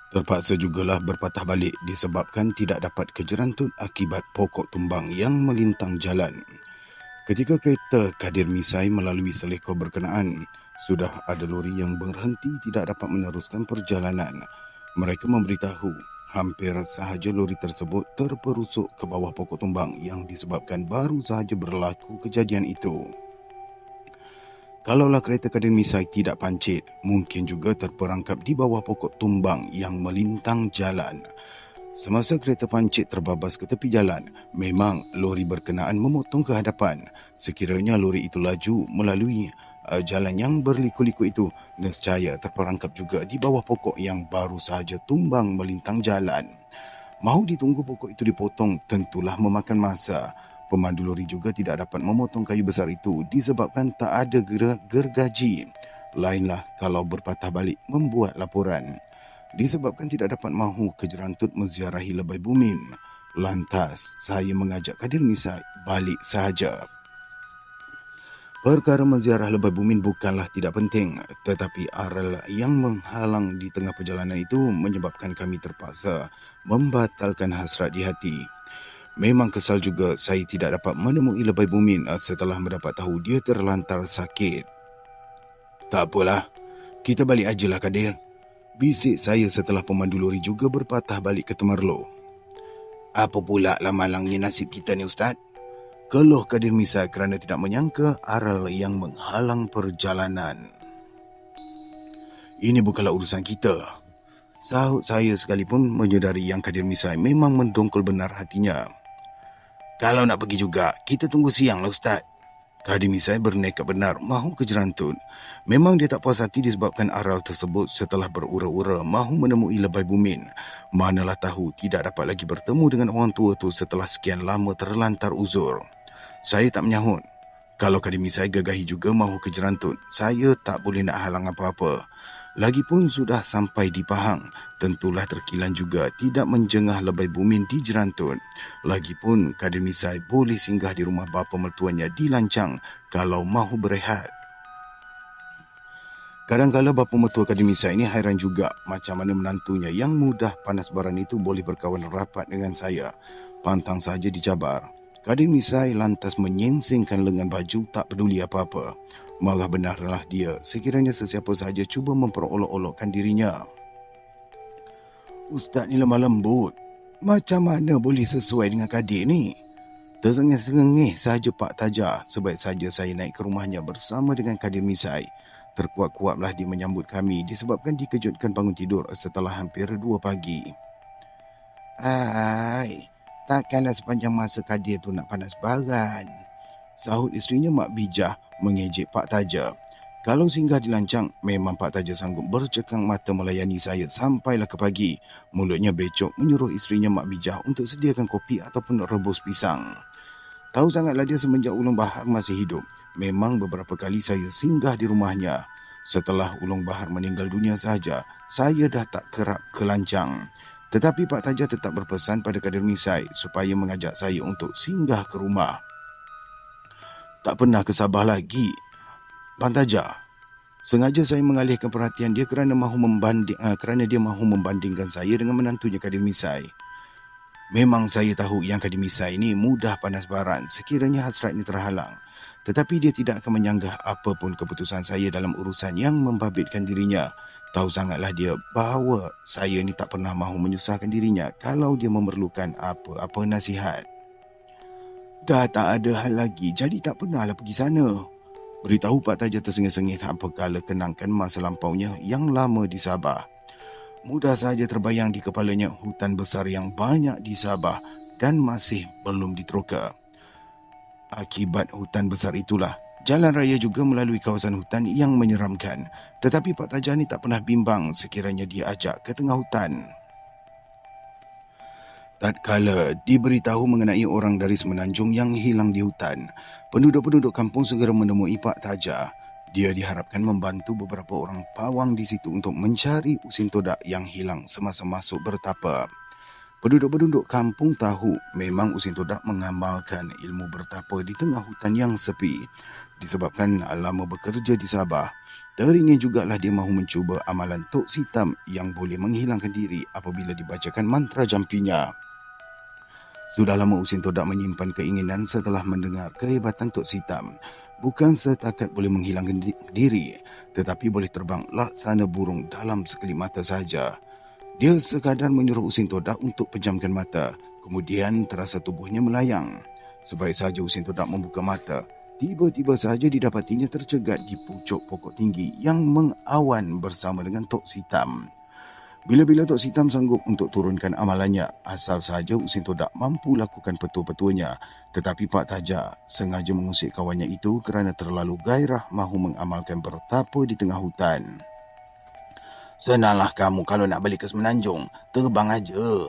Terpaksa jugalah berpatah balik disebabkan tidak dapat kejerantut akibat pokok tumbang yang melintang jalan. Ketika kereta Kadir Misai melalui seleko berkenaan, sudah ada lori yang berhenti tidak dapat meneruskan perjalanan. Mereka memberitahu hampir sahaja lori tersebut terperusuk ke bawah pokok tumbang yang disebabkan baru sahaja berlaku kejadian itu. Kalaulah kereta Kadir Misai tidak pancit, mungkin juga terperangkap di bawah pokok tumbang yang melintang jalan. Semasa kereta pancit terbabas ke tepi jalan, memang lori berkenaan memotong ke hadapan. Sekiranya lori itu laju melalui jalan yang berliku-liku itu, nescaya terperangkap juga di bawah pokok yang baru sahaja tumbang melintang jalan. Mahu ditunggu pokok itu dipotong tentulah memakan masa. Pemandu lori juga tidak dapat memotong kayu besar itu disebabkan tak ada gergaji. Lainlah kalau berpatah balik membuat laporan. Disebabkan tidak dapat mahu kejerantut menziarahi Lebay Bumin, lantas saya mengajak Kadir Misai balik sahaja. Perkara menziarah Lebay Bumin bukanlah tidak penting, tetapi aral yang menghalang di tengah perjalanan itu menyebabkan kami terpaksa membatalkan hasrat di hati. Memang kesal juga saya tidak dapat menemui Lebay Bumin setelah mendapat tahu dia terlantar sakit. Tak apalah, kita balik ajalah Kadir, bisik saya setelah pemandu lori juga berpatah balik ke Temerloh. Apa pula lah malangnya nasib kita ni Ustaz? Keluh Kadir Misai kerana tidak menyangka aral yang menghalang perjalanan. Ini bukanlah urusan kita, sahut saya sekalipun menyedari yang Kadir Misai memang mendongkol benar hatinya. Kalau nak pergi juga, kita tunggu siang lah Ustaz. Kadir Misai bernekat benar mahu kejerantut. Memang dia tak puas hati disebabkan aral tersebut setelah berura-ura mahu menemui Lebay Bumin. Manalah tahu tidak dapat lagi bertemu dengan orang tua tu setelah sekian lama terlantar uzur. Saya tak menyahut. Kalau Kadir Misai gagahi juga mahu kejerantut, saya tak boleh nak halang apa-apa. Lagipun sudah sampai di Pahang, tentulah terkilan juga tidak menjengah Lebay Bumin di Jerantut. Lagipun Kadir Misai boleh singgah di rumah bapa mertuanya di Lancang kalau mahu berehat. Kadang-kadang bapa mertua Kadir Misai ini hairan juga macam mana menantunya yang mudah panas baran itu boleh berkawan rapat dengan saya. Pantang saja dicabar. Kadir Misai lantas menyingsingkan lengan baju tak peduli apa-apa. Marah benarlah dia sekiranya sesiapa sahaja cuba memperolok-olokkan dirinya. Ustaz ni lemah lembut. Macam mana boleh sesuai dengan Kadir ni? Tersengih-sengih sahaja Pak Taja sebaik saja saya naik ke rumahnya bersama dengan Kadir Misai. Terkuat-kuatlah dia menyambut kami disebabkan dikejutkan bangun tidur setelah hampir 2 pagi. Hai, takkanlah sepanjang masa Kadir tu nak panas baran, sahut isterinya Mak Bijah mengejek Pak Taja. Kalau singgah di Lancang, memang Pak Taja sanggup bercekang mata melayani saya sampailah ke pagi. Mulutnya becok menyuruh isterinya Mak Bijah untuk sediakan kopi ataupun rebus pisang. Tahu sangatlah dia semenjak Ulung Bahar masih hidup. Memang beberapa kali saya singgah di rumahnya. Setelah Ulung Bahar meninggal dunia sahaja, saya dah tak kerap ke Lancang. Tetapi Pak Taja tetap berpesan pada Kadir Misai supaya mengajak saya untuk singgah ke rumah. Tak pernah kesabar lagi, Bang Taja. Sengaja saya mengalihkan perhatian dia kerana dia mahu membandingkan saya dengan menantunya Kadir Misai. Memang saya tahu yang Kadir Misai ini mudah panas baran sekiranya hasrat ini terhalang. Tetapi dia tidak akan menyanggah apapun keputusan saya dalam urusan yang membabitkan dirinya. Tahu sangatlah dia bahawa saya ni tak pernah mahu menyusahkan dirinya kalau dia memerlukan apa-apa nasihat. Dah tak ada hal lagi, jadi tak pernahlah pergi sana. Beritahu Pak Taja tersengih-sengih apabila kenangkan masa lampaunya yang lama di Sabah. Mudah saja terbayang di kepalanya hutan besar yang banyak di Sabah dan masih belum diteroka. Akibat hutan besar itulah, jalan raya juga melalui kawasan hutan yang menyeramkan. Tetapi Pak Taja ni tak pernah bimbang sekiranya dia ajak ke tengah hutan. Tatkala diberitahu mengenai orang dari Semenanjung yang hilang di hutan, penduduk-penduduk kampung segera menemui Pak Taja. Dia diharapkan membantu beberapa orang pawang di situ untuk mencari Usin Todak yang hilang semasa masuk bertapa. Penduduk-penduduk kampung tahu memang Usin Todak mengamalkan ilmu bertapa di tengah hutan yang sepi. disebabkan lama bekerja di Sabah. Teringin jugalah dia mahu mencuba amalan Tok Sitam yang boleh menghilangkan diri apabila dibacakan mantra jampinya. Sudah lama Usin Todak menyimpan keinginan setelah mendengar kehebatan Tok Sitam. Bukan setakat boleh menghilangkan diri, tetapi boleh terbang laksana burung dalam sekelip mata saja. Dia sekadar menyuruh Usin Todak untuk pejamkan mata. Kemudian terasa tubuhnya melayang. Sebaik saja Usin Todak membuka mata, tiba-tiba saja didapatinya tercegat di pucuk pokok tinggi yang mengawan bersama dengan Tok Sitam. Bila-bila Tok Sitam sanggup untuk turunkan amalannya, asal saja Usin Todak mampu lakukan petua-petuanya. Tetapi Pak Taja sengaja mengusik kawannya itu kerana terlalu gairah mahu mengamalkan bertapa di tengah hutan. "Senanglah kamu kalau nak balik ke Semenanjung, terbang aja,"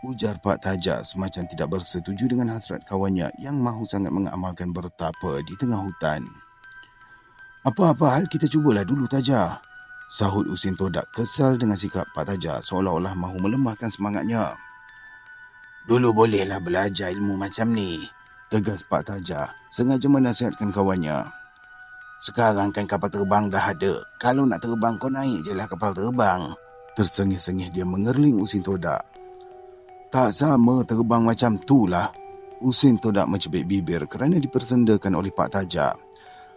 ujar Pak Taja semacam tidak bersetuju dengan hasrat kawannya yang mahu sangat mengamalkan bertapa di tengah hutan. "Apa-apa hal kita cubalah dulu Taja," sahut Usin Todak kesal dengan sikap Pak Taja seolah-olah mahu melemahkan semangatnya. "Dulu bolehlah belajar ilmu macam ni," tegas Pak Taja sengaja menasihatkan kawannya. "Sekarang kan kapal terbang dah ada. Kalau nak terbang kau naik je lah kapal terbang." Tersengih-sengih dia mengerling Usin Todak. "Tak sama terbang macam tu lah." Usin Todak mencebik bibir kerana dipersendakan oleh Pak Taja.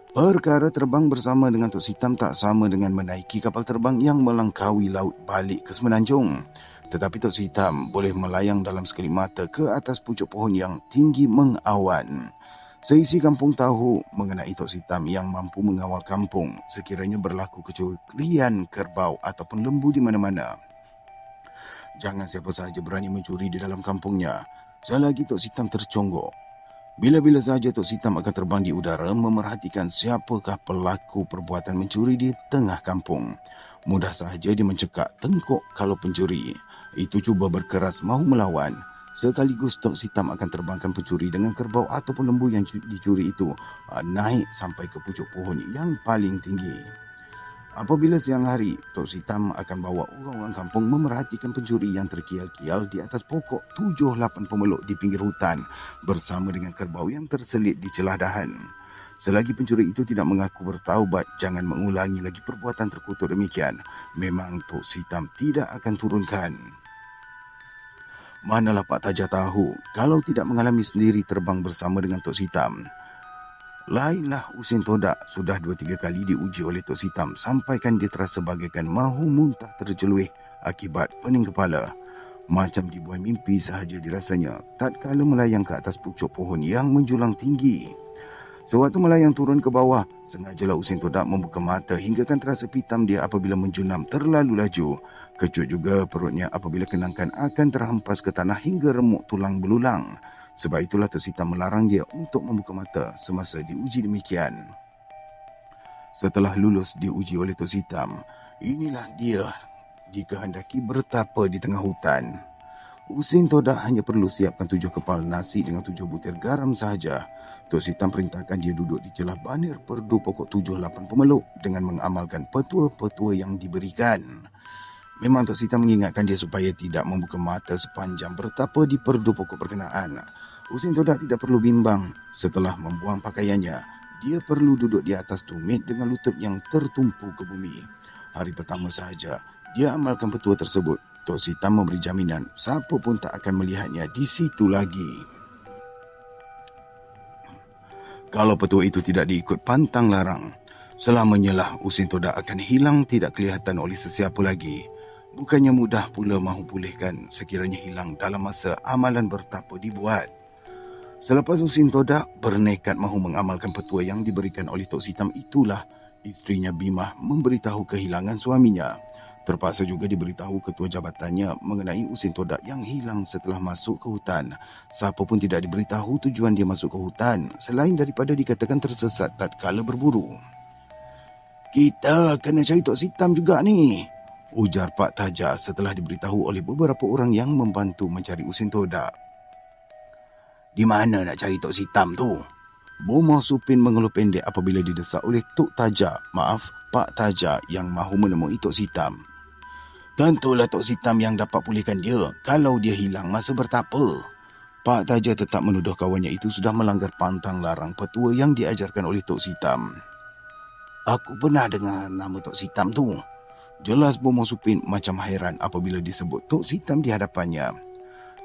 Perkara terbang bersama dengan Tok Sitam tak sama dengan menaiki kapal terbang yang melangkaui laut balik ke Semenanjung. Tetapi Tok Sitam boleh melayang dalam sekelip mata ke atas pucuk pohon yang tinggi mengawan. Seisi kampung tahu mengenai Tok Sitam yang mampu mengawal kampung sekiranya berlaku kecurian kerbau ataupun lembu di mana-mana. Jangan siapa sahaja berani mencuri di dalam kampungnya selagi Tok Sitam terconggok. Bila-bila sahaja Tok Sitam akan terbang di udara memerhatikan siapakah pelaku perbuatan mencuri di tengah kampung. Mudah sahaja dia mencekak tengkok kalau pencuri itu cuba berkeras mahu melawan. Sekaligus Tok Sitam akan terbangkan pencuri dengan kerbau ataupun lembu yang dicuri itu naik sampai ke pucuk pohon yang paling tinggi. Apabila siang hari, Tok Sitam akan bawa orang-orang kampung memerhatikan pencuri yang terkial-kial di atas pokok 7-8 pemeluk di pinggir hutan bersama dengan kerbau yang terselit di celah dahan. Selagi pencuri itu tidak mengaku bertaubat, jangan mengulangi lagi perbuatan terkutuk demikian. Memang Tok Sitam tidak akan turunkan. Manalah Pak Taja tahu kalau tidak mengalami sendiri terbang bersama dengan Tok Sitam. Lainlah Usin Todak sudah 2-3 kali diuji oleh Tok Sitam sampaikan dia terasa bagaikan mahu muntah terjeluih akibat pening kepala. Macam dibuai mimpi sahaja dirasanya tatkala melayang ke atas pucuk pohon yang menjulang tinggi. Sewaktu melayang turun ke bawah, sengajalah Usin Todak membuka mata hinggakan terasa pitam dia apabila menjunam terlalu laju. Kecut juga perutnya apabila kenangkan akan terhempas ke tanah hingga remuk tulang belulang. Sebab itulah Tok Sitam melarang dia untuk membuka mata semasa diuji demikian. Setelah lulus diuji oleh Tok Sitam, inilah dia dikehendaki bertapa di tengah hutan. Usin Todak hanya perlu siapkan 7 kepal nasi dengan 7 butir garam sahaja. Tok Sitam perintahkan dia duduk di celah banir perdu pokok 7-8 pemeluk dengan mengamalkan petua-petua yang diberikan. Memang Tok Sitam mengingatkan dia supaya tidak membuka mata sepanjang bertapa di perdu pokok berkenaan. Usin Todak tidak perlu bimbang. Setelah membuang pakaiannya, dia perlu duduk di atas tumit dengan lutut yang tertumpu ke bumi. Hari pertama sahaja, dia amalkan petua tersebut. Tok Sitam memberi jaminan siapa pun tak akan melihatnya di situ lagi. Kalau petua itu tidak diikut pantang larang, selamanya lah Usin Todak akan hilang tidak kelihatan oleh sesiapa lagi. Bukannya mudah pula mahu pulihkan sekiranya hilang dalam masa amalan bertapa dibuat. Selepas Usin Todak bernekat mahu mengamalkan petua yang diberikan oleh Tok Sitam itulah isterinya Bimah memberitahu kehilangan suaminya. Terpaksa juga diberitahu ketua jabatannya mengenai Usin Todak yang hilang setelah masuk ke hutan. Siapa pun tidak diberitahu tujuan dia masuk ke hutan selain daripada dikatakan tersesat tatkala berburu. "Kita kena cari Tok Sitam juga ni," ujar Pak Taja setelah diberitahu oleh beberapa orang yang membantu mencari Usin Todak. "Di mana nak cari Tok Sitam tu?" Bomoh Supin mengeluh pendek apabila didesak oleh Tok Taja, Pak Taja yang mahu menemui Tok Sitam. "Tentulah Tok Sitam yang dapat pulihkan dia kalau dia hilang masa bertapa," Pak Taja tetap menuduh kawannya itu sudah melanggar pantang larang petua yang diajarkan oleh Tok Sitam. Aku pernah dengar nama Tok Sitam tu. Jelas Bomo Supin macam hairan apabila disebut Tok Sitam di hadapannya.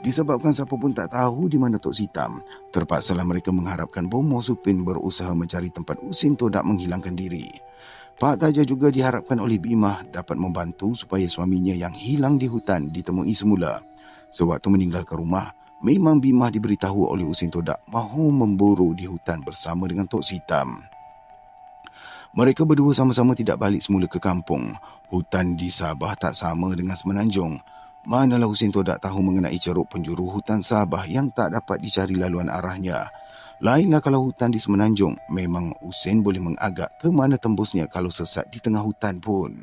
Disebabkan siapa pun tak tahu di mana Tok Sitam, terpaksalah mereka mengharapkan Bomo Supin berusaha mencari tempat Usin Todak menghilangkan diri. Pak Taja juga diharapkan oleh Bimah dapat membantu supaya suaminya yang hilang di hutan ditemui semula. Sewaktu meninggalkan rumah, memang Bimah diberitahu oleh Usin Todak mahu memburu di hutan bersama dengan Tok Sitam. Mereka berdua sama-sama tidak balik semula ke kampung. Hutan di Sabah tak sama dengan Semenanjung. Manalah Usin Todak tahu mengenai ceruk penjuru hutan Sabah yang tak dapat dicari laluan arahnya. Lainlah kalau hutan di Semenanjung, memang Usin boleh mengagak ke mana tembusnya kalau sesat di tengah hutan pun.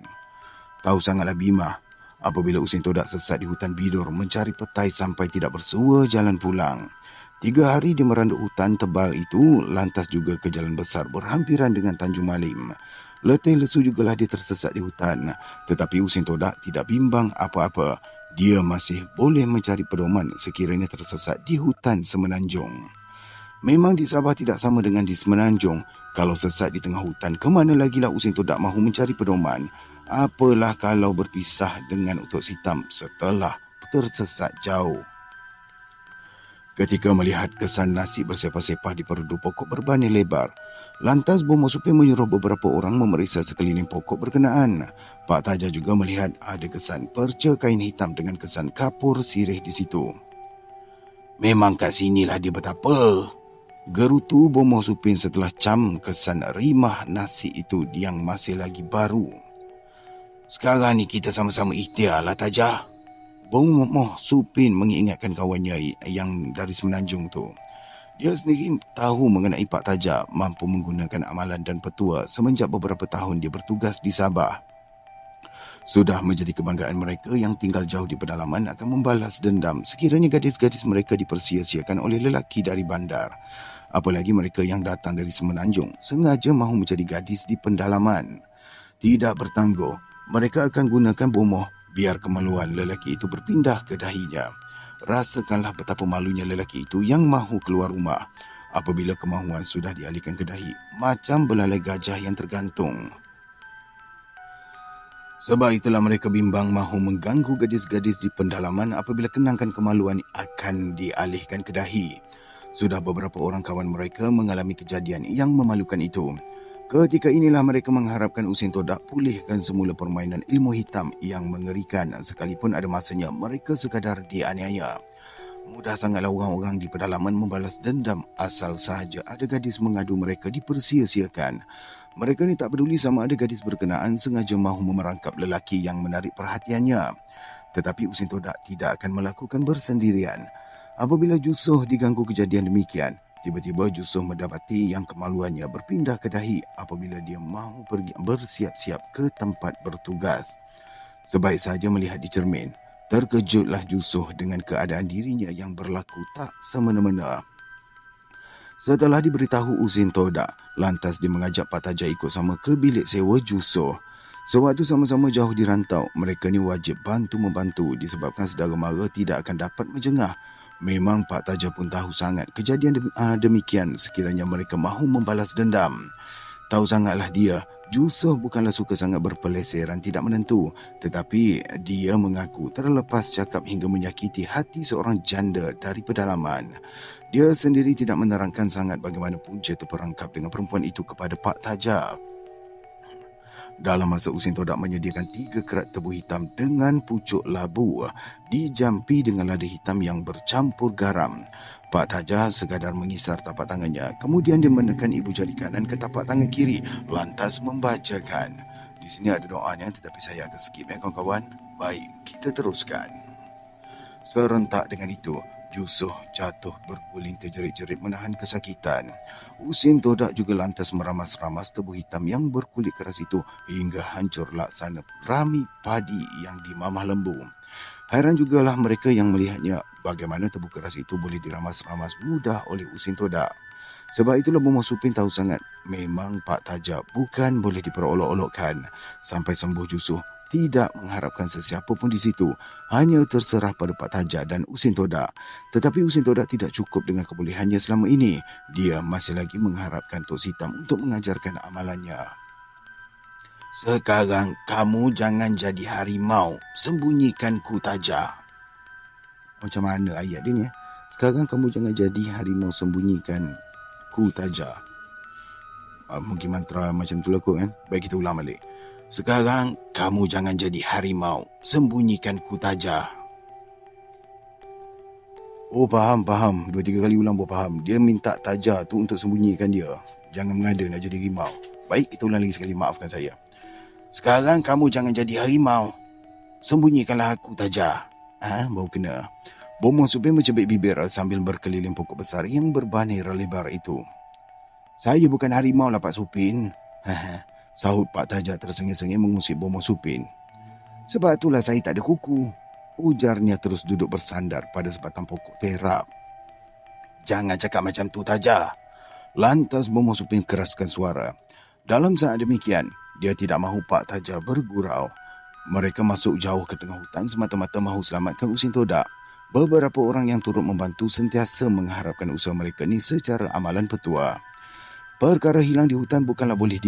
Tahu sangatlah Bimah apabila Usin Todak sesat di hutan Bidur mencari petai sampai tidak bersua jalan pulang. 3 hari di meranduk hutan tebal itu, lantas juga ke jalan besar berhampiran dengan Tanjung Malim. Letih lesu jugalah dia tersesat di hutan. Tetapi Usin Todak tidak bimbang apa-apa. Dia masih boleh mencari pedoman sekiranya tersesat di hutan Semenanjung. Memang di Sabah tidak sama dengan di Semenanjung. Kalau sesat di tengah hutan, ke mana lagilah Usin Todak mahu mencari pedoman? Apalah kalau berpisah dengan Tok Sitam setelah tersesat jauh. Ketika melihat kesan nasi bersepah-sepah di perdu pokok berbani lebar, lantas Bomo Supin menyuruh beberapa orang memeriksa sekeliling pokok berkenaan. Pak Taja juga melihat ada kesan perca kain hitam dengan kesan kapur sirih di situ. Memang kat sinilah dia betapa, gerutu Bomo Supin setelah cam kesan rimah nasi itu yang masih lagi baru. Sekarang ni kita sama-sama ikhtiarlah Taja. Bomo Supin mengingatkan kawannya yang dari Semenanjung tu. Dia sendiri tahu mengenai Pak Taja mampu menggunakan amalan dan petua semenjak beberapa tahun dia bertugas di Sabah. Sudah menjadi kebanggaan mereka yang tinggal jauh di pedalaman akan membalas dendam sekiranya gadis-gadis mereka dipersia-siakan oleh lelaki dari bandar. Apalagi mereka yang datang dari Semenanjung sengaja mahu mencari gadis di pendalaman. Tidak bertangguh, mereka akan gunakan bomoh biar kemaluan lelaki itu berpindah ke dahinya. Rasakanlah betapa malunya lelaki itu yang mahu keluar rumah apabila kemahuan sudah dialihkan ke dahi, macam belalai gajah yang tergantung. Sebab itulah mereka bimbang mahu mengganggu gadis-gadis di pendalaman apabila kenangan kemaluan akan dialihkan ke dahi. Sudah beberapa orang kawan mereka mengalami kejadian yang memalukan itu. Ketika inilah mereka mengharapkan Usin Todak pulihkan semula permainan ilmu hitam yang mengerikan sekalipun ada masanya mereka sekadar dianiaya. Mudah sangatlah orang-orang di pedalaman membalas dendam asal sahaja ada gadis mengadu mereka dipersia-siakan. Mereka ni tak peduli sama ada gadis berkenaan sengaja mahu memerangkap lelaki yang menarik perhatiannya. Tetapi Usin Todak tidak akan melakukan bersendirian. Apabila Jusoh diganggu kejadian demikian, tiba-tiba Jusoh mendapati yang kemaluannya berpindah ke dahi apabila dia mahu pergi bersiap-siap ke tempat bertugas. Sebaik saja melihat di cermin, terkejutlah Jusoh dengan keadaan dirinya yang berlaku tak semena-mena. Setelah diberitahu Usin Todak, lantas dia mengajak Pak Taja ikut sama ke bilik sewa Jusoh. Sewaktu sama-sama jauh di rantau, mereka ni wajib bantu-membantu disebabkan saudara mara tidak akan dapat menjengah. Memang Pak Taja pun tahu sangat kejadian demikian sekiranya mereka mahu membalas dendam. Tahu sangatlah dia, Jusoh bukanlah suka sangat berpeleseran tidak menentu. Tetapi dia mengaku terlepas cakap hingga menyakiti hati seorang janda dari pedalaman. Dia sendiri tidak menerangkan sangat bagaimana punca terperangkap dengan perempuan itu kepada Pak Taja. Dalam masa Usin Todak menyediakan 3 kerat tebu hitam dengan pucuk labu dijampi dengan lada hitam yang bercampur garam. Pak Taja sekadar mengisar tapak tangannya, kemudian dia menekan ibu jari kanan ke tapak tangan kiri, lantas membacakan. Di sini ada doanya tetapi saya akan skip kawan-kawan. Baik, kita teruskan. Serentak dengan itu, Jusoh jatuh berguling terjerit-jerit menahan kesakitan. Usin Todak juga lantas meramas-ramas tebu hitam yang berkulit keras itu hingga hancur laksana rami padi yang dimamah lembu. Hairan jugalah mereka yang melihatnya bagaimana tebu keras itu boleh diramas-ramas mudah oleh Usin Todak. Sebab itulah Bomo Supin tahu sangat memang Pak Taja bukan boleh diperolok-olokkan. Sampai sembuh Jusoh, tidak mengharapkan sesiapa pun di situ, hanya terserah pada Pak Taja dan Usin Todak. Tetapi Usin Todak tidak cukup dengan kebolehannya selama ini. Dia masih lagi mengharapkan Tok Sitam untuk mengajarkan amalannya. Sekarang kamu jangan jadi harimau, sembunyikan ku Taja. Macam mana ayat dia ni? Sekarang kamu jangan jadi harimau, sembunyikan ku Taja. Mungkin mantra macam tu lah kot kan. Baik, kita ulang balik. Sekarang kamu jangan jadi harimau, sembunyikan ku Taja. Oh, faham. 2-3 kali ulang baru faham. Dia minta Taja tu untuk sembunyikan dia. Jangan mengada nak jadi harimau. Baik, kita ulang lagi sekali, maafkan saya. Sekarang kamu jangan jadi harimau, sembunyikanlah aku Taja. Baru kena. Bomoh Supin mencebik bibir sambil berkeliling pokok besar yang berbanir lebar itu. Saya bukan harimau lah Pak Supin. Sahut Pak Taja tersengih-sengih mengusik Bomoh Supin. Sebab itulah saya tak ada kuku, ujarnya terus duduk bersandar pada sebatang pokok terap. Jangan cakap macam tu Taja. Lantas Bomoh Supin keraskan suara. Dalam saat demikian, dia tidak mahu Pak Taja bergurau. Mereka masuk jauh ke tengah hutan semata-mata mahu selamatkan Usin Todak. Beberapa orang yang turut membantu sentiasa mengharapkan usaha mereka ni secara amalan petua. Perkara hilang di hutan bukanlah boleh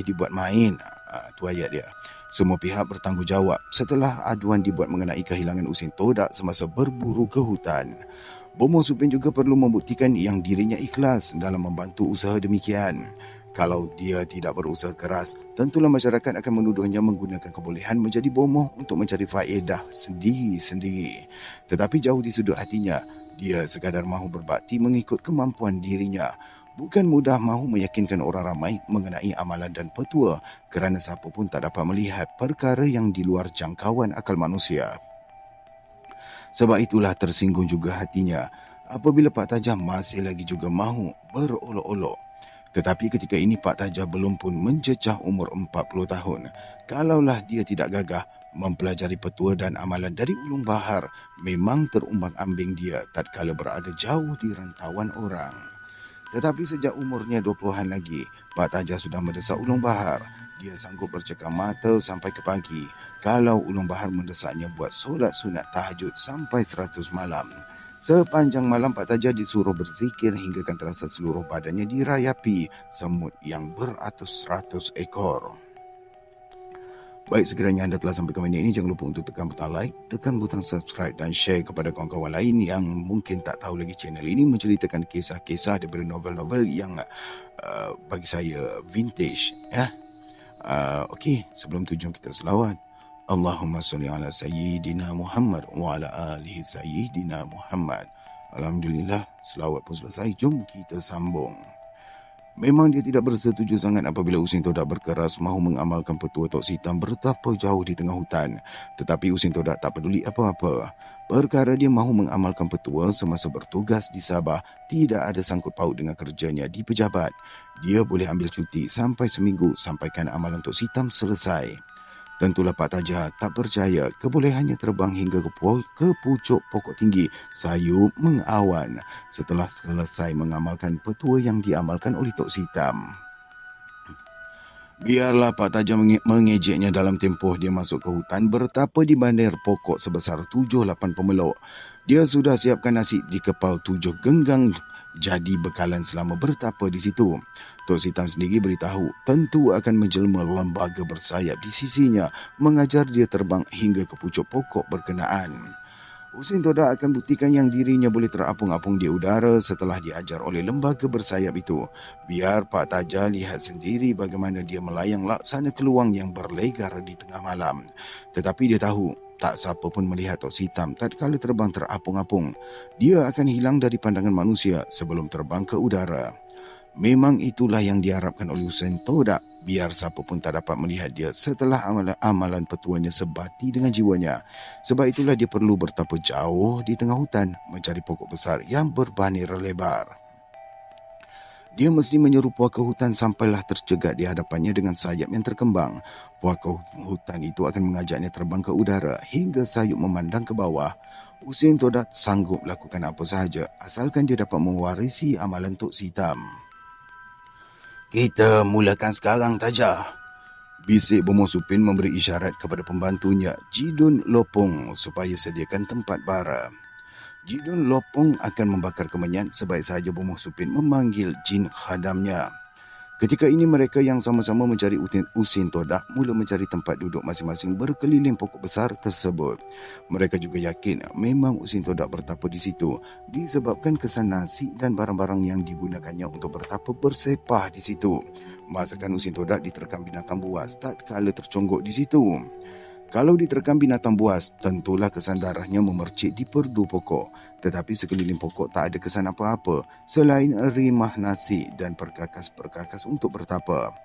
dibuat main. Tu ayat dia. Semua pihak bertanggungjawab setelah aduan dibuat mengenai kehilangan Usin Todak semasa berburu ke hutan. Bomoh Supin juga perlu membuktikan yang dirinya ikhlas dalam membantu usaha demikian. Kalau dia tidak berusaha keras, tentulah masyarakat akan menuduhnya menggunakan kebolehan menjadi bomoh untuk mencari faedah sendiri-sendiri. Tetapi jauh di sudut hatinya, dia sekadar mahu berbakti mengikut kemampuan dirinya. Bukan mudah mahu meyakinkan orang ramai mengenai amalan dan petua kerana siapa pun tak dapat melihat perkara yang di luar jangkauan akal manusia. Sebab itulah tersinggung juga hatinya apabila Pak Taja masih lagi juga mahu berolok-olok. Tetapi ketika ini Pak Taja belum pun mencecah umur 40 tahun. Kalaulah dia tidak gagah mempelajari petua dan amalan dari ulung bahar, memang terumbang-ambing dia tatkala berada jauh di rantauan orang. Tetapi sejak umurnya 20-an lagi, Pak Taja sudah mendesak ulung bahar. Dia sanggup bercekam mata sampai ke pagi. Kalau ulung bahar mendesaknya buat solat sunat tahajud sampai 100 malam. Sepanjang malam Pak Taja disuruh berzikir hinggakan terasa seluruh badannya dirayapi semut yang beratus-ratus ekor. Baik, sekiranya anda telah sampai ke minit ini, jangan lupa untuk tekan butang like, tekan butang subscribe dan share kepada kawan-kawan lain yang mungkin tak tahu lagi channel ini menceritakan kisah-kisah daripada novel-novel yang bagi saya vintage. Okey, sebelum tu jom kita selawat. Allahumma salli ala Sayyidina Muhammad wa ala alihi Sayyidina Muhammad. Alhamdulillah, selawat pun selesai. Jom kita sambung. Memang dia tidak bersetuju sangat apabila Usin Todak berkeras mahu mengamalkan petua Tok Sitam bertapa jauh di tengah hutan. Tetapi Usin Todak tak peduli apa-apa. Perkara dia mahu mengamalkan petua semasa bertugas di Sabah tidak ada sangkut paut dengan kerjanya di pejabat. Dia boleh ambil cuti sampai seminggu sampaikan amalan Tok Sitam selesai. Tentulah Pak Taja tak percaya kebolehannya terbang hingga ke pucuk pokok tinggi sayup mengawan setelah selesai mengamalkan petua yang diamalkan oleh Tok Sitam. Biarlah Pak Taja mengejeknya dalam tempoh dia masuk ke hutan bertapa di bandar pokok sebesar 7-8 pemeluk. Dia sudah siapkan nasi di kepal 7 genggang jadi bekalan selama bertapa di situ. Tok Sitam sendiri beritahu tentu akan menjelma lembaga bersayap di sisinya mengajar dia terbang hingga ke pucuk pokok berkenaan. Usin Todak akan buktikan yang dirinya boleh terapung-apung di udara setelah diajar oleh lembaga bersayap itu. Biar Pak Taja lihat sendiri bagaimana dia melayang laksana keluang yang berlegar di tengah malam. Tetapi dia tahu tak siapa pun melihat Tok Sitam tatkala terbang terapung-apung. Dia akan hilang dari pandangan manusia sebelum terbang ke udara. Memang itulah yang diharapkan oleh Usin Todak, biar siapa pun tak dapat melihat dia setelah amalan petuanya sebati dengan jiwanya. Sebab itulah dia perlu bertapa jauh di tengah hutan mencari pokok besar yang berbanir lebar. Dia mesti menyeru puaka hutan sampailah tercegat di hadapannya dengan sayap yang terkembang. Puaka hutan itu akan mengajaknya terbang ke udara hingga sayup memandang ke bawah. Usin Todak sanggup lakukan apa sahaja asalkan dia dapat mewarisi amalan Tok Sitam. Kita mulakan sekarang, Taja. Bisik Bomoh Supin memberi isyarat kepada pembantunya, Jidun Lopong, supaya sediakan tempat bara. Jidun Lopong akan membakar kemenyan sebaik sahaja Bomoh Supin memanggil jin khadamnya. Ketika ini mereka yang sama-sama mencari Usin Todak mula mencari tempat duduk masing-masing berkeliling pokok besar tersebut. Mereka juga yakin memang Usin Todak bertapa di situ disebabkan kesan nasi dan barang-barang yang digunakannya untuk bertapa bersepah di situ. Masakan Usin Todak diterkam binatang buas tatkala terconggok di situ. Kalau diterkam binatang buas, tentulah kesan darahnya memercik di perdu pokok. Tetapi sekeliling pokok tak ada kesan apa-apa selain rimah nasi dan perkakas-perkakas untuk bertapa.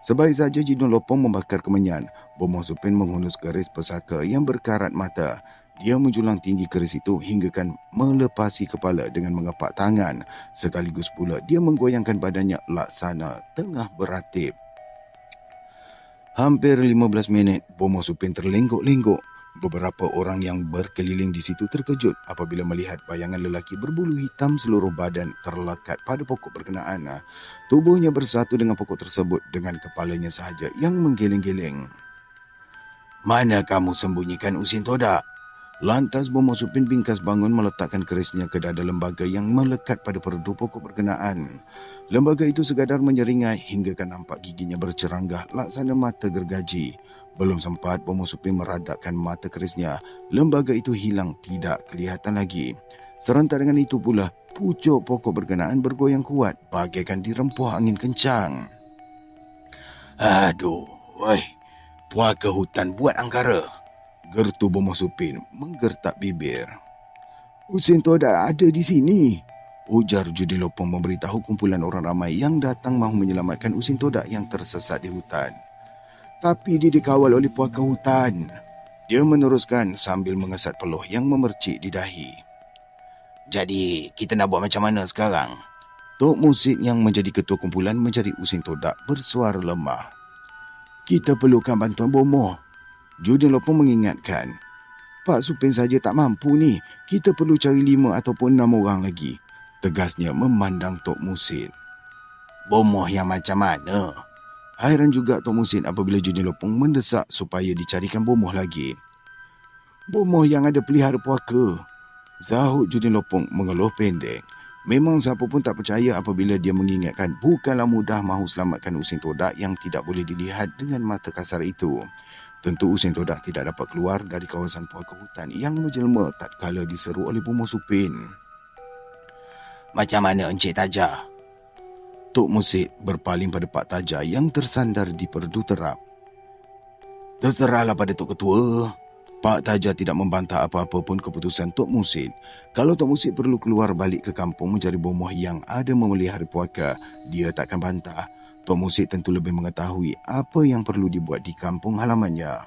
Sebaik saja Jidun Lopong membakar kemenyan, Bomoh Supin menghunus keris pesaka yang berkarat mata. Dia menjulang tinggi keris itu hinggakan melepasi kepala dengan mengepak tangan. Sekaligus pula dia menggoyangkan badannya laksana tengah beratip. Hampir 15 minit, Bomoh Supin terlenggok-lenggok. Beberapa orang yang berkeliling di situ terkejut apabila melihat bayangan lelaki berbulu hitam seluruh badan terlekat pada pokok berkenaan. Tubuhnya bersatu dengan pokok tersebut dengan kepalanya sahaja yang menggeleng-geleng. "Mana kamu sembunyikan Usin Todak?" Lantas Bomoh Supin bingkas bangun meletakkan kerisnya ke dada lembaga yang melekat pada perdu pokok berkenaan. Lembaga itu sekadar menyeringai hinggakan nampak giginya berceranggah laksana mata gergaji. Belum sempat Bomoh Supin meradakkan mata kerisnya, lembaga itu hilang tidak kelihatan lagi. Serentak dengan itu pula, pucuk pokok berkenaan bergoyang kuat bagaikan dirempuh angin kencang. "Aduh, puaka hutan buat angkara," gertu Bomoh Supin menggertak bibir. "Usin Todak ada di sini," ujar Jidun Lopong memberitahu kumpulan orang ramai yang datang mahu menyelamatkan Usin Todak yang tersesat di hutan. "Tapi dia dikawal oleh puaka hutan," dia meneruskan sambil mengesat peluh yang memercik di dahi. "Jadi, kita nak buat macam mana sekarang?" Tok Musid yang menjadi ketua kumpulan mencari Usin Todak bersuara lemah. "Kita perlukan bantuan Bomoh," Jidun Lopong mengingatkan. "Pak Supin saja tak mampu ni. Kita perlu cari 5 ataupun 6 orang lagi," tegasnya memandang Tok Musid. "Bomoh yang macam mana?" Hairan juga Tok Musid apabila Jidun Lopong mendesak supaya dicarikan bomoh lagi. "Bomoh yang ada pelihara puaka," sahut Jidun Lopong mengeluh pendek. Memang siapa pun tak percaya apabila dia mengingatkan bukanlah mudah mahu selamatkan Usin Todak yang tidak boleh dilihat dengan mata kasar itu. Tentu Usin Todak tidak dapat keluar dari kawasan puaka hutan yang menjelma tatkala diseru oleh Bomoh Supin. "Macam mana Encik Tajah?" Tok Musid berpaling pada Pak Tajah yang tersandar di perdu terap. "Terserahlah pada Tok Ketua." Pak Tajah tidak membantah apa-apa pun keputusan Tok Musid. Kalau Tok Musid perlu keluar balik ke kampung mencari bomoh yang ada memelihara puaka, dia takkan bantah. Tok Musid tentu lebih mengetahui apa yang perlu dibuat di kampung halamannya.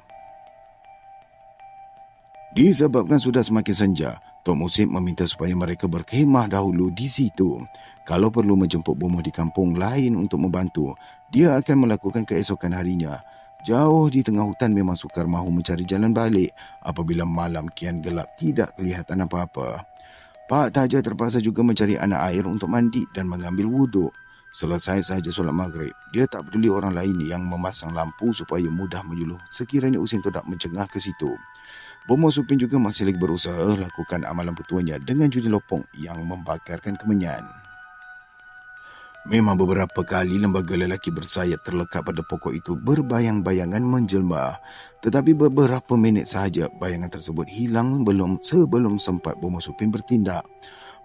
Disebabkan sudah semakin senja, Tok Musid meminta supaya mereka berkhemah dahulu di situ. Kalau perlu menjemput bomoh di kampung lain untuk membantu, dia akan melakukan keesokan harinya. Jauh di tengah hutan memang sukar mahu mencari jalan balik apabila malam kian gelap tidak kelihatan apa-apa. Pak Tajah terpaksa juga mencari anak air untuk mandi dan mengambil wuduk. Selesai sahaja solat maghrib, dia tak peduli orang lain yang memasang lampu supaya mudah menyuluh sekiranya Usin Todak mencengah ke situ. Bomoh Supin juga masih lagi berusaha lakukan amalan petuanya dengan Jidun Lopong yang membakarkan kemenyan. Memang beberapa kali lembaga lelaki bersayap terlekat pada pokok itu berbayang-bayangan menjelma. Tetapi beberapa minit sahaja bayangan tersebut hilang sebelum sempat Bomoh Supin bertindak.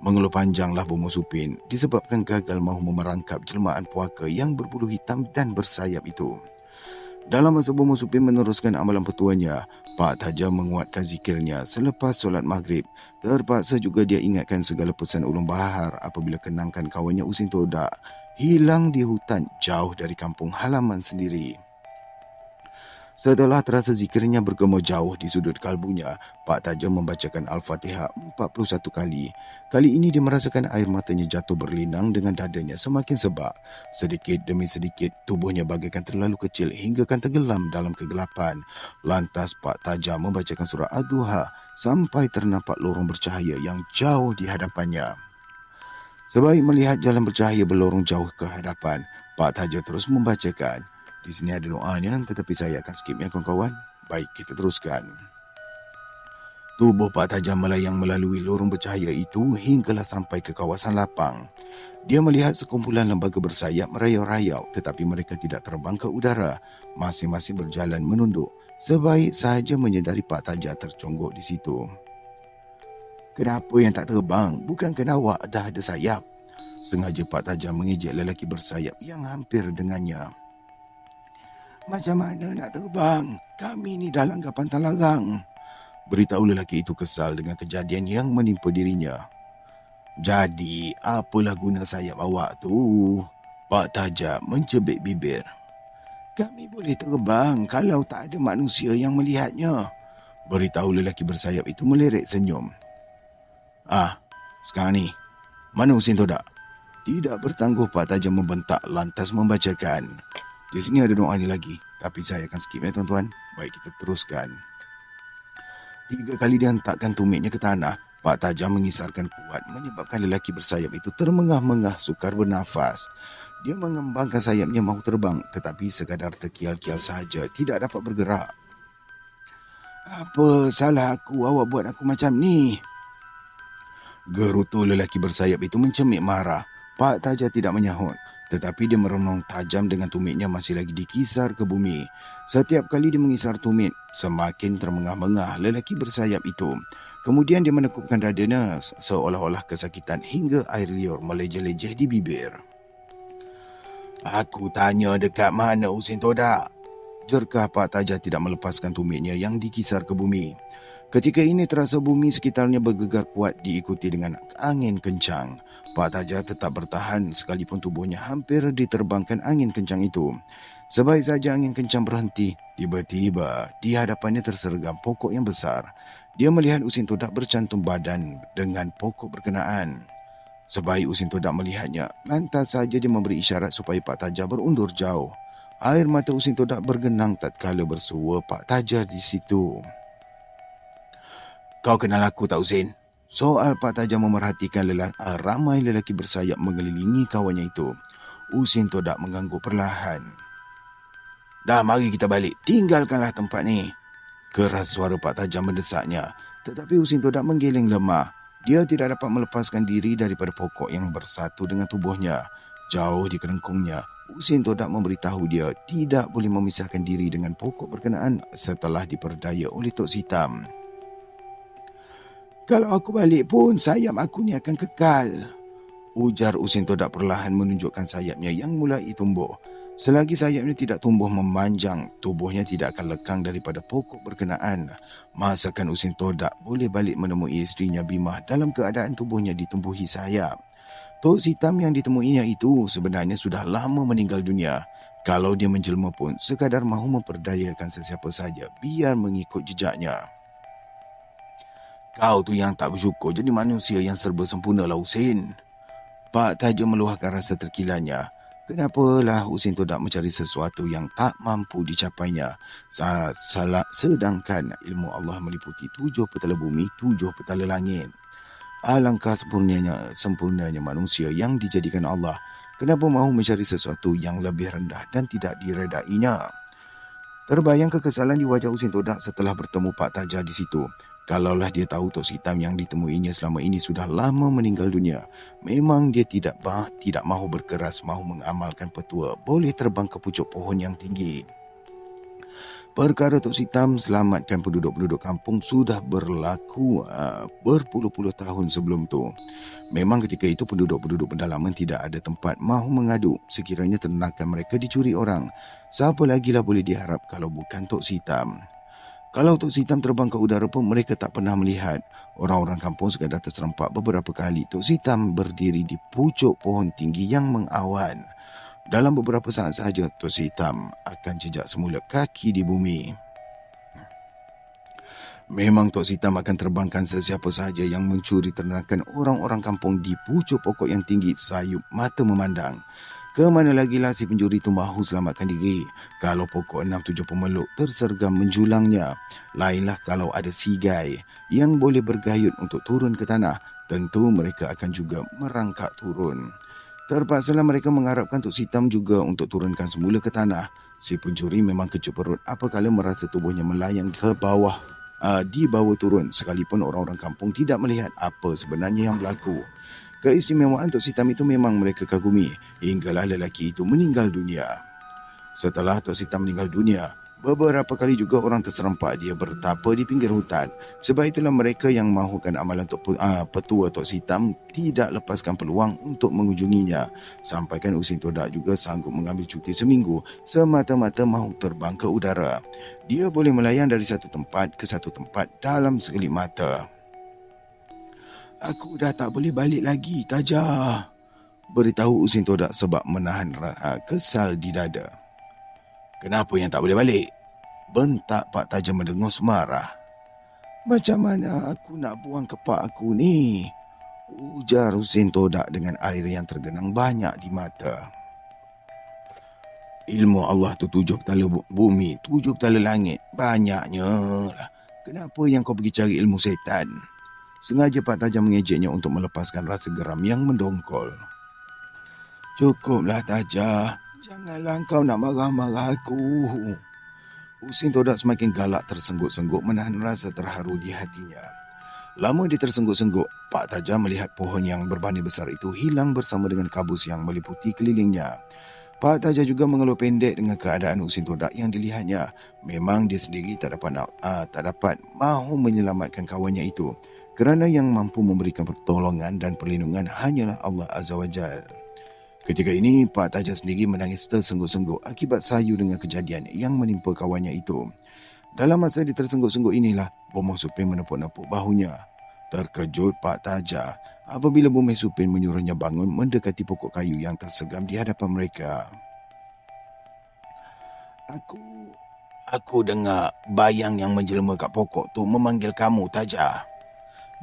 Mengeluh panjanglah Bomoh Supin disebabkan gagal mahu memerangkap jelmaan puaka yang berbulu hitam dan bersayap itu. Dalam masa Bomoh Supin meneruskan amalan petuanya, Pak Tajah menguatkan zikirnya selepas solat maghrib. Terpaksa juga dia ingatkan segala pesan ulun bahar apabila kenangkan kawannya Usin Todak hilang di hutan jauh dari kampung halaman sendiri. Setelah terasa zikirnya bergema jauh di sudut kalbunya, Pak Tajah membacakan Al-Fatihah 41 kali. Kali ini dia merasakan air matanya jatuh berlinang dengan dadanya semakin sebab. Sedikit demi sedikit, tubuhnya bagaikan terlalu kecil hinggakan tenggelam dalam kegelapan. Lantas Pak Tajah membacakan surah Ad-Duha sampai ternampak lorong bercahaya yang jauh di hadapannya. Sebaik melihat jalan bercahaya berlorong jauh ke hadapan, Pak Tajah terus membacakan, Di sini ada doanya, tetapi saya akan skip ya kawan-kawan. Baik, kita teruskan. Tubuh Pak Tajam melayang melalui lorong bercahaya itu hinggalah sampai ke kawasan lapang. Dia melihat sekumpulan lembaga bersayap merayau-rayau, tetapi mereka tidak terbang ke udara. Masing-masing berjalan menunduk. Sebaik sahaja menyedari Pak Tajam terconggok di situ. Kenapa yang tak terbang? Bukankah awak dah ada sayap? Sengaja Pak Tajam mengejek lelaki bersayap yang hampir dengannya. Macam mana nak terbang? Kami ni dalam pantang larang. Beritahu lelaki itu kesal dengan kejadian yang menimpa dirinya. Jadi, apalah guna sayap awak tu? Pak Tajam mencebik bibir. Kami boleh terbang kalau tak ada manusia yang melihatnya. Beritahu lelaki bersayap itu melirik senyum. Sekarang ni, mana Husin Todak? Tidak bertangguh Pak Tajam membentak lantas membacakan. Di sini ada doa ni lagi, tapi saya akan skip ya tuan-tuan. Baik, kita teruskan. 3 kali dia hentakkan tumitnya ke tanah. Pak Tajam mengisarkan kuat menyebabkan lelaki bersayap itu termengah-mengah sukar bernafas. Dia mengembangkan sayapnya mahu terbang, tetapi sekadar terkial-kial sahaja, tidak dapat bergerak. Apa salah aku, awak buat aku macam ni? Gerutu lelaki bersayap itu mencemik marah. Pak Tajam tidak menyahut, tetapi dia merenung tajam dengan tumitnya masih lagi dikisar ke bumi. Setiap kali dia mengisar tumit, semakin termengah-mengah lelaki bersayap itu. Kemudian dia menekupkan dadanya seolah-olah kesakitan hingga air liur melejeh-lejeh di bibir. Aku tanya dekat mana Husin Todak? Jerkah Pak Tajam tidak melepaskan tumitnya yang dikisar ke bumi. Ketika ini terasa bumi sekitarnya bergegar kuat diikuti dengan angin kencang. Pak Tajam tetap bertahan sekalipun tubuhnya hampir diterbangkan angin kencang itu. Sebaik saja angin kencang berhenti, tiba-tiba di hadapannya tersergam pokok yang besar. Dia melihat Husin Todak bercantum badan dengan pokok berkenaan. Sebaik Husin Todak melihatnya, lantas saja dia memberi isyarat supaya Pak Tajam berundur jauh. Air mata Husin Todak bergenang tatkala bersua Pak Tajam di situ. Kau kenal aku tak Husin? Soal Pak Tajam memerhatikan ramai lelaki bersayap mengelilingi kawannya itu. Husin Todak mengangguk perlahan. Dah, mari kita balik. Tinggalkanlah tempat ni. Keras suara Pak Tajam mendesaknya. Tetapi Husin Todak menggeleng lemah. Dia tidak dapat melepaskan diri daripada pokok yang bersatu dengan tubuhnya. Jauh di kerengkungnya, Husin Todak memberitahu dia tidak boleh memisahkan diri dengan pokok berkenaan setelah diperdaya oleh Tok Sitam. Kalau aku balik pun, sayap aku ni akan kekal. Ujar Husin Todak perlahan menunjukkan sayapnya yang mulai tumbuh. Selagi sayapnya tidak tumbuh memanjang, tubuhnya tidak akan lekang daripada pokok berkenaan. Masakan Husin Todak boleh balik menemui isterinya Bimah dalam keadaan tubuhnya ditumbuhi sayap. Tok Sitam yang ditemuinya itu sebenarnya sudah lama meninggal dunia. Kalau dia menjelma pun, sekadar mahu memperdayakan sesiapa saja biar mengikut jejaknya. Kau tu yang tak bersyukur jadi manusia yang serba sempurna lah Husin. Pak Tajam meluahkan rasa terkilannya. Kenapalah Husin Todak mencari sesuatu yang tak mampu dicapainya, sedangkan ilmu Allah meliputi 7 petala bumi, 7 petala langit. Alangkah sempurnanya manusia yang dijadikan Allah. Kenapa mahu mencari sesuatu yang lebih rendah dan tidak diredainya? Terbayang kekesalan di wajah Husin Todak setelah bertemu Pak Tajam di situ. Kalaulah dia tahu Tok Sitam yang ditemuinya selama ini sudah lama meninggal dunia, memang dia tidak mahu berkeras, mahu mengamalkan petua boleh terbang ke pucuk pohon yang tinggi. Perkara Tok Sitam selamatkan penduduk-penduduk kampung sudah berlaku berpuluh-puluh tahun sebelum tu. Memang ketika itu penduduk-penduduk pedalaman tidak ada tempat mahu mengadu sekiranya ternakan mereka dicuri orang. Siapa lagilah boleh diharap kalau bukan Tok Sitam. Kalau Tok Sitam terbang ke udara pun mereka tak pernah melihat. Orang-orang kampung sekadar terserempak beberapa kali Tok Sitam berdiri di pucuk pohon tinggi yang mengawan. Dalam beberapa saat sahaja Tok Sitam akan jejak semula kaki di bumi. Memang Tok Sitam akan terbangkan sesiapa sahaja yang mencuri ternakan orang-orang kampung di pucuk pokok yang tinggi sayup mata memandang. Kemana lagilah si pencuri itu mahu selamatkan diri kalau pokok 6-7 pemeluk tersergam menjulangnya. Lainlah kalau ada sigai yang boleh bergayut untuk turun ke tanah, tentu mereka akan juga merangkak turun. Terpaksalah mereka mengharapkan Tok Sitam juga untuk turunkan semula ke tanah. Si pencuri memang kecut perut apabila merasa tubuhnya melayang ke bawah, dibawa turun sekalipun orang-orang kampung tidak melihat apa sebenarnya yang berlaku. Keistimewaan Tok Sitam itu memang mereka kagumi hinggalah lelaki itu meninggal dunia. Setelah Tok Sitam meninggal dunia, beberapa kali juga orang terserempak dia bertapa di pinggir hutan. Sebab itulah mereka yang mahukan amalan petua Tok Sitam tidak lepaskan peluang untuk mengunjunginya. Sampaikan Usin Todak juga sanggup mengambil cuti seminggu semata-mata mahu terbang ke udara. Dia boleh melayang dari satu tempat ke satu tempat dalam sekelip mata. Aku dah tak boleh balik lagi, Tajah, beritahu Usin Todak sebab menahan kesal di dada. Kenapa yang tak boleh balik? Bentak Pak Tajam mendengus marah. Macam mana aku nak buang kepak aku ni? Ujar Usin Todak dengan air yang tergenang banyak di mata. Ilmu Allah tu 7 petala bumi, 7 petala langit. Banyaknya lah. Kenapa yang kau pergi cari ilmu setan? Sengaja Pak Tajam mengejeknya untuk melepaskan rasa geram yang mendongkol. Cukuplah Tajah. Janganlah kau nak marah-marah aku. Usin Todak semakin galak tersengguk-sengguk menahan rasa terharu di hatinya. Lama dia tersengguk-sengguk, Pak Tajam melihat pohon yang berbani besar itu hilang bersama dengan kabus yang meliputi kelilingnya. Pak Tajam juga mengeluh pendek dengan keadaan Usin Todak yang dilihatnya. Memang dia sendiri tak dapat mahu menyelamatkan kawannya itu, kerana yang mampu memberikan pertolongan dan perlindungan hanyalah Allah Azza wa Jalla. Ketika ini, Pak Tajam sendiri menangis tersengguk-sengguk akibat sayu dengan kejadian yang menimpa kawannya itu. Dalam masa dia tersengguk-sengguk inilah, Bomoh Supin menepuk-nepuk bahunya. Terkejut Pak Tajam apabila Bomoh Supin menyuruhnya bangun mendekati pokok kayu yang tersegam di hadapan mereka. Aku dengar bayang yang menjelma kat pokok tu memanggil kamu, Tajam.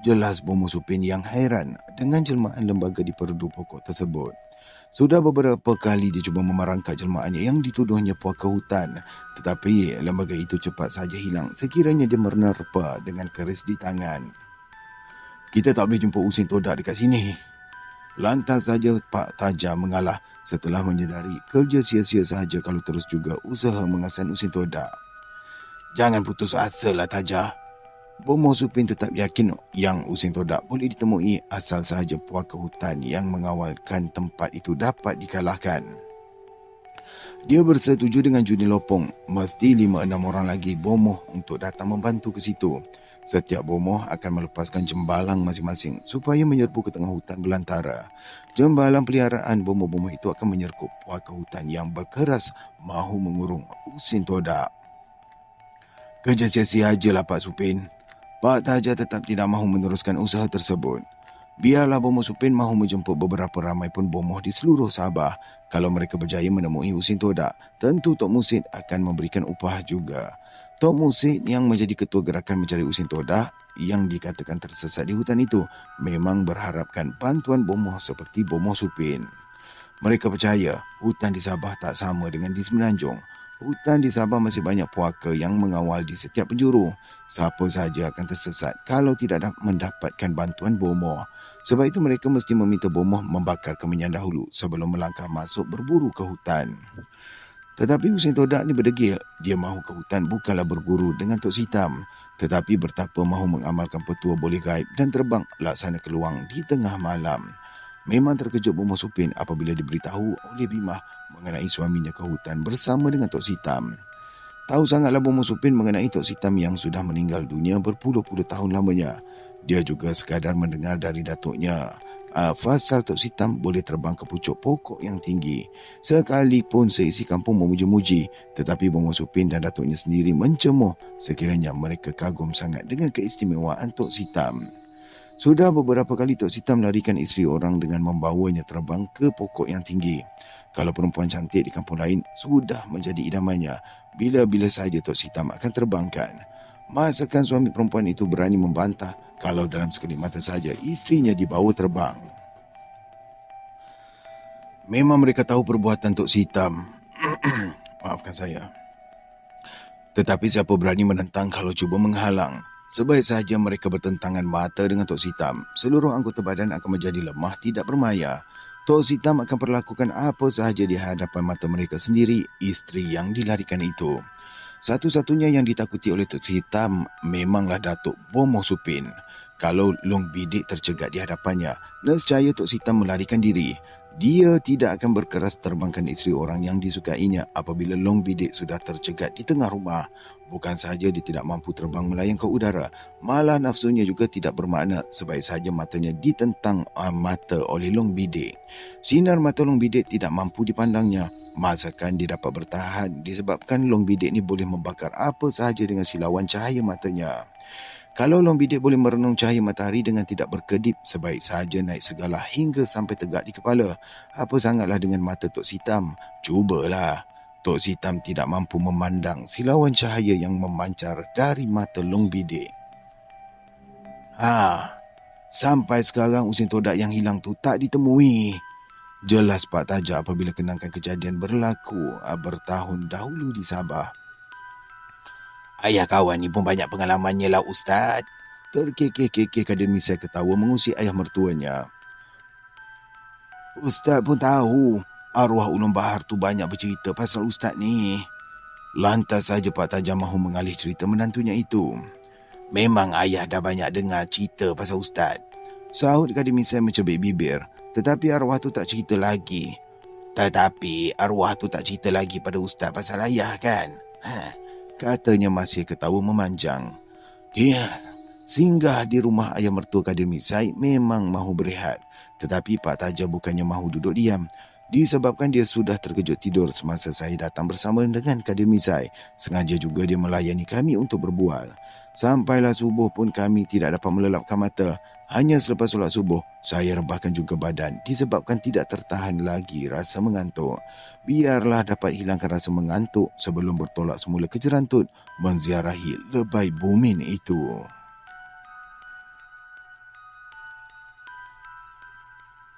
Jelas Bomoh Supin yang hairan dengan jelmaan lembaga di perdu pokok tersebut. Sudah beberapa kali dia cuba memerangkap jelmaannya yang dituduhnya puaka hutan, tetapi lembaga itu cepat saja hilang sekiranya dia menerpa dengan keris di tangan. Kita tak boleh jumpa Usin Todak dekat sini. Lantas saja Pak Tajam mengalah setelah menyedari kerja sia-sia sahaja kalau terus juga usaha mengasan Usin Todak. Jangan putus asa lah Tajam. Bomoh Supin tetap yakin yang Usin Todak boleh ditemui asal sahaja puaka hutan yang mengawalkan tempat itu dapat dikalahkan. Dia bersetuju dengan Juni Lopong, mesti 5-6 orang lagi Bomoh untuk datang membantu ke situ. Setiap Bomoh akan melepaskan jembalang masing-masing supaya menyerbu ke tengah hutan belantara. Jembalang peliharaan Bomoh-Bomoh itu akan menyerkup puaka hutan yang berkeras mahu mengurung Usin Todak. Kerja sia-sia ajalah Pak Supin. Pak Tajam tetap tidak mahu meneruskan usaha tersebut. Biarlah Bomoh Supin mahu menjemput beberapa ramai pun Bomoh di seluruh Sabah. Kalau mereka berjaya menemui Usin Todak, tentu Tok Musid akan memberikan upah juga. Tok Musid yang menjadi ketua gerakan mencari Usin Todak yang dikatakan tersesat di hutan itu memang berharapkan bantuan Bomoh seperti Bomoh Supin. Mereka percaya hutan di Sabah tak sama dengan di Semenanjung. Hutan di Sabah masih banyak puaka yang mengawal di setiap penjuru. Siapa sahaja akan tersesat kalau tidak mendapatkan bantuan Bomoh. Sebab itu mereka mesti meminta Bomoh membakar kemenyan dahulu sebelum melangkah masuk berburu ke hutan. Tetapi Usin Todak ni berdegil. Dia mahu ke hutan bukanlah berburu dengan Tok Sitam, tetapi bertapa mahu mengamalkan petua boleh gaib dan terbang laksana keluang di tengah malam. Memang terkejut Bomoh Supin apabila diberitahu oleh Bimah mengenai suaminya ke hutan bersama dengan Tok Sitam. Tahu sangatlah Bomoh Supin mengenai Tok Sitam yang sudah meninggal dunia berpuluh-puluh tahun lamanya. Dia juga sekadar mendengar dari datuknya pasal Tok Sitam boleh terbang ke pucuk pokok yang tinggi. Sekalipun seisi kampung memuji-muji, tetapi Bomoh Supin dan datuknya sendiri mencemoh sekiranya mereka kagum sangat dengan keistimewaan Tok Sitam. Sudah beberapa kali Tok Sitam larikan isteri orang dengan membawanya terbang ke pokok yang tinggi. Kalau perempuan cantik di kampung lain sudah menjadi idamannya, bila-bila sahaja Tok Sitam akan terbangkan. Masakan suami perempuan itu berani membantah kalau dalam sekelip mata saja isterinya dibawa terbang. Memang mereka tahu perbuatan Tok Sitam. Maafkan saya. Tetapi siapa berani menentang kalau cuba menghalang? Sebaik sahaja mereka bertentangan mata dengan Tok Sitam, seluruh anggota badan akan menjadi lemah tidak bermaya. Tok Sitam akan perlakukan apa sahaja di hadapan mata mereka sendiri, isteri yang dilarikan itu. Satu-satunya yang ditakuti oleh Tok Hitam memanglah Datuk Bomoh Supin. Kalau Long Bidik tercegat di hadapannya, nescaya Tok Hitam melarikan diri. Dia tidak akan berkeras terbangkan isteri orang yang disukainya apabila Long Bidik sudah tercegat di tengah rumah. Bukan sahaja dia tidak mampu terbang melayang ke udara, malah nafsunya juga tidak bermakna sebaik sahaja matanya ditentang mata oleh Long Bidik. Sinar mata Long Bidik tidak mampu dipandangnya. Masakan dia dapat bertahan disebabkan Long Bidik ni boleh membakar apa sahaja dengan silauan cahaya matanya. Kalau Long Bidik boleh merenung cahaya matahari dengan tidak berkedip, sebaik sahaja naik segala hingga sampai tegak di kepala. Apa sangatlah dengan mata Tok Sitam? Cubalah. Tok Sitam tidak mampu memandang silauan cahaya yang memancar dari mata Long Bidik. Sampai sekarang Usin Todak yang hilang tu tak ditemui. Jelas Pak Tajak apabila kenangkan kejadian berlaku bertahun dahulu di Sabah. Ayah kawan ni pun banyak pengalamannya lah Ustaz. Terkekeh-kekeh Kademisai ketawa mengusik ayah mertuanya. Ustaz pun tahu arwah Ulun Bahar tu banyak bercerita pasal Ustaz ni. Lantas saja Pak Tajak mahu mengalih cerita menantunya itu. Memang ayah dah banyak dengar cerita pasal Ustaz. Sahut Kademisai mencebik bibir. Tetapi arwah tu tak cerita lagi. Tetapi arwah tu tak cerita lagi pada Ustaz pasal ayah kan? Katanya masih ketawa memanjang. Dia singgah di rumah ayah mertua Kademisai memang mahu berehat. Tetapi Pak Tajak bukannya mahu duduk diam. Disebabkan dia sudah terkejut tidur semasa saya datang bersama dengan Kademisai. Sengaja juga dia melayani kami untuk berbual. Sampailah subuh pun kami tidak dapat melelapkan mata. Hanya selepas solat subuh, saya rebahkan juga badan disebabkan tidak tertahan lagi rasa mengantuk. Biarlah dapat hilangkan rasa mengantuk sebelum bertolak semula ke Jerantut menziarahi lebay Bumin itu.